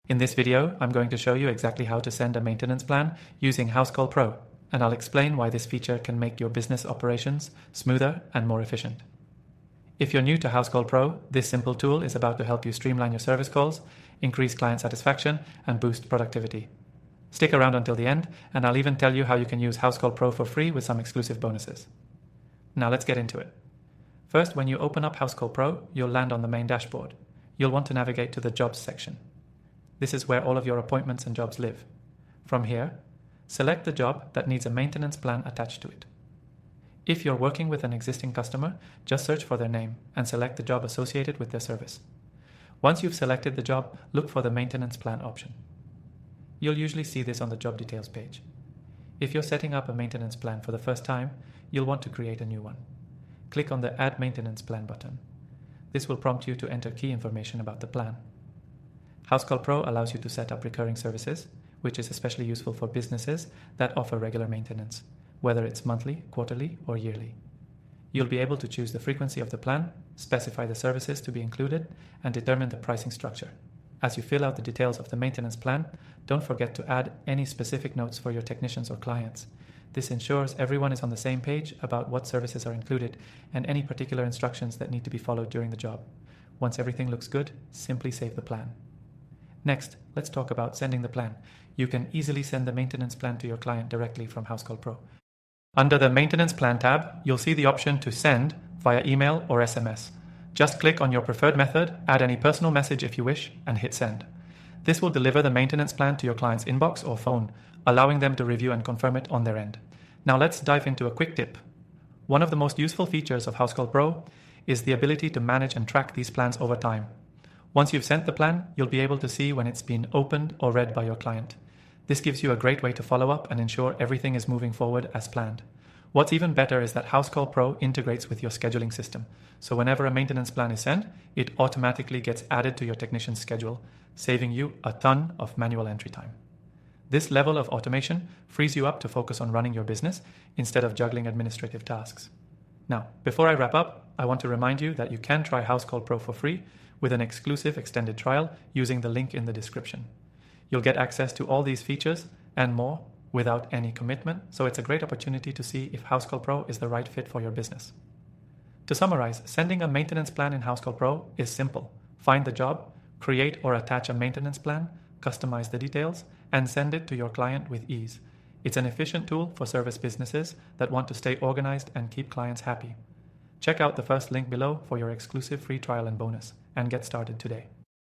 In this video, I'm going to show you exactly how to send a maintenance plan using Housecall Pro, and I'll explain why this feature can make your business operations smoother and more efficient. If you're new to Housecall Pro, this simple tool is about to help you streamline your service calls, increase client satisfaction, and boost productivity. Stick around until the end, and I'll even tell you how you can use Housecall Pro for free with some exclusive bonuses. Now let's get into it. First, when you open up Housecall Pro, you'll land on the main dashboard. You'll want to navigate to the Jobs section. This is where all of your appointments and jobs live. From here, select the job that needs a maintenance plan attached to it. If you're working with an existing customer, just search for their name and select the job associated with their service. Once you've selected the job, look for the maintenance plan option. You'll usually see this on the job details page. If you're setting up a maintenance plan for the first time, you'll want to create a new one. Click on the Add Maintenance Plan button. This will prompt you to enter key information about the plan. Housecall Pro allows you to set up recurring services, which is especially useful for businesses that offer regular maintenance, whether it's monthly, quarterly, or yearly. You'll be able to choose the frequency of the plan, specify the services to be included, and determine the pricing structure. As you fill out the details of the maintenance plan, don't forget to add any specific notes for your technicians or clients. This ensures everyone is on the same page about what services are included and any particular instructions that need to be followed during the job. Once everything looks good, simply save the plan. Next, let's talk about sending the plan. You can easily send the maintenance plan to your client directly from Housecall Pro. Under the Maintenance Plan tab, you'll see the option to send via email or SMS. Just click on your preferred method, add any personal message if you wish, and hit send. This will deliver the maintenance plan to your client's inbox or phone, allowing them to review and confirm it on their end. Now let's dive into a quick tip. One of the most useful features of Housecall Pro is the ability to manage and track these plans over time. Once you've sent the plan, you'll be able to see when it's been opened or read by your client. This gives you a great way to follow up and ensure everything is moving forward as planned. What's even better is that Housecall Pro integrates with your scheduling system, so whenever a maintenance plan is sent, it automatically gets added to your technician's schedule, saving you a ton of manual entry time. This level of automation frees you up to focus on running your business instead of juggling administrative tasks. Now, before I wrap up, I want to remind you that you can try Housecall Pro for free with an exclusive extended trial using the link in the description. You'll get access to all these features and more without any commitment, so it's a great opportunity to see if Housecall Pro is the right fit for your business. To summarize, sending a maintenance plan in Housecall Pro is simple. Find the job, create or attach a maintenance plan, customize the details, and send it to your client with ease. It's an efficient tool for service businesses that want to stay organized and keep clients happy. Check out the first link below for your exclusive free trial and bonus, and get started today.